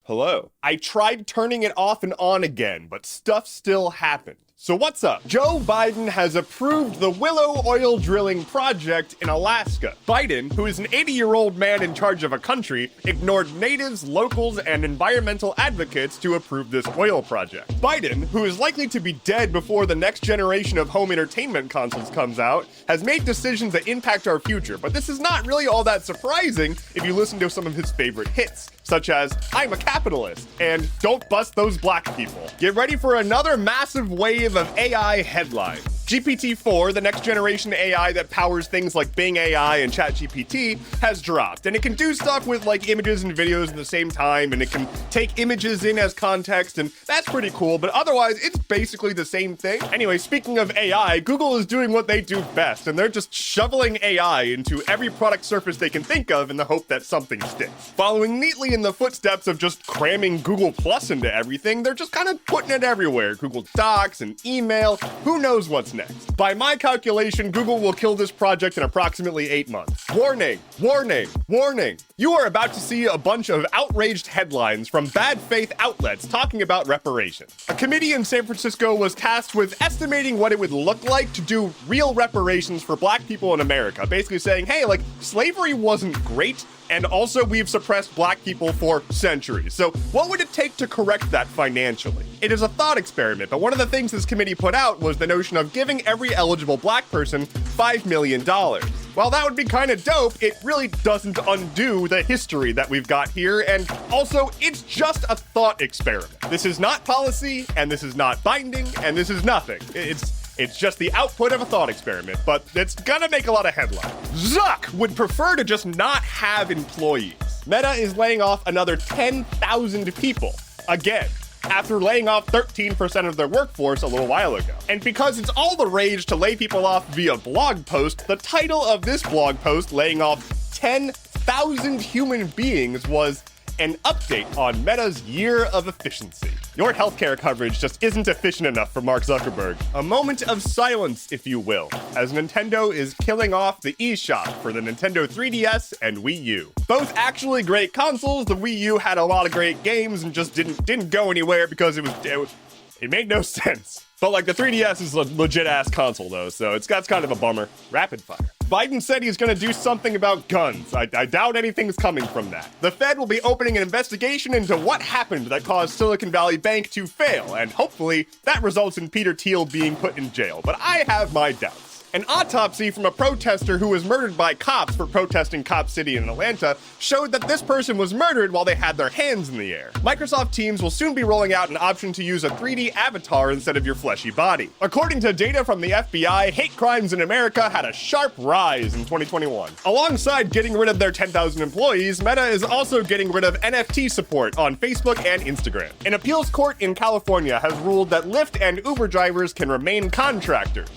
Hello. I tried turning it off and on again, but stuff still happened. So what's up? Joe Biden has approved the Willow oil drilling project in Alaska. Biden, who is an 80-year-old man in charge of a country, ignored natives, locals, and environmental advocates to approve this oil project. Biden, who is likely to be dead before the next generation of home entertainment consoles comes out, has made decisions that impact our future, but this is not really all that surprising if you listen to some of his favorite hits, such as I'm a capitalist and Don't Bust Those Black People. Get ready for another massive wave of AI headlines. GPT-4, the next generation AI that powers things like Bing AI and ChatGPT, has dropped, and it can do stuff with like images and videos at the same time, and it can take images in as context, and that's pretty cool, but otherwise it's basically the same thing. Anyway, speaking of AI, Google is doing what they do best, and they're just shoveling AI into every product surface they can think of in the hope that something sticks. Following neatly in the footsteps of just cramming Google Plus into everything, they're just kind of putting it everywhere. Google Docs and email, who knows what's next. By my calculation, Google will kill this project in approximately 8 months. Warning, warning, warning. You are about to see a bunch of outraged headlines from bad faith outlets talking about reparations. A committee in San Francisco was tasked with estimating what it would look like to do real reparations for black people in America, basically saying, hey, like, slavery wasn't great, and also we've suppressed black people for centuries. So what would it take to correct that financially? It is a thought experiment, but one of the things this committee put out was the notion of giving every eligible black person $5 million. While that would be kind of dope, it really doesn't undo the history that we've got here, and also it's just a thought experiment. This is not policy, and this is not binding, and this is nothing. It's just the output of a thought experiment, but it's gonna make a lot of headlines. Zuck would prefer to just not have employees. Meta is laying off another 10,000 people, again, after laying off 13% of their workforce a little while ago. And because it's all the rage to lay people off via blog post, the title of this blog post, laying off 10,000 human beings, was an update on Meta's year of efficiency. Your healthcare coverage just isn't efficient enough for Mark Zuckerberg. A moment of silence, if you will, as Nintendo is killing off the eShop for the Nintendo 3DS and Wii U. Both actually great consoles. The Wii U had a lot of great games and just didn't go anywhere because it made no sense. But like the 3DS is a legit ass console though, so that's kind of a bummer. Rapid fire. Biden said he's going to do something about guns. I doubt anything's coming from that. The Fed will be opening an investigation into what happened that caused Silicon Valley Bank to fail, and hopefully that results in Peter Thiel being put in jail. But I have my doubts. An autopsy from a protester who was murdered by cops for protesting Cop City in Atlanta showed that this person was murdered while they had their hands in the air. Microsoft Teams will soon be rolling out an option to use a 3D avatar instead of your fleshy body. According to data from the FBI, hate crimes in America had a sharp rise in 2021. Alongside getting rid of their 10,000 employees, Meta is also getting rid of NFT support on Facebook and Instagram. An appeals court in California has ruled that Lyft and Uber drivers can remain contractors.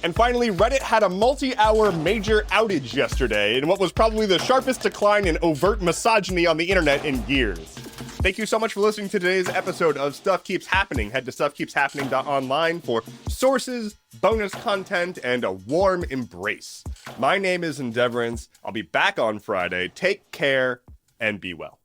And finally, Reddit had a multi-hour major outage yesterday in what was probably the sharpest decline in overt misogyny on the internet in years. Thank you so much for listening to today's episode of Stuff Keeps Happening. Head to stuffkeepshappening.online for sources, bonus content, and a warm embrace. My name is Endeavorance. I'll be back on Friday. Take care and be well.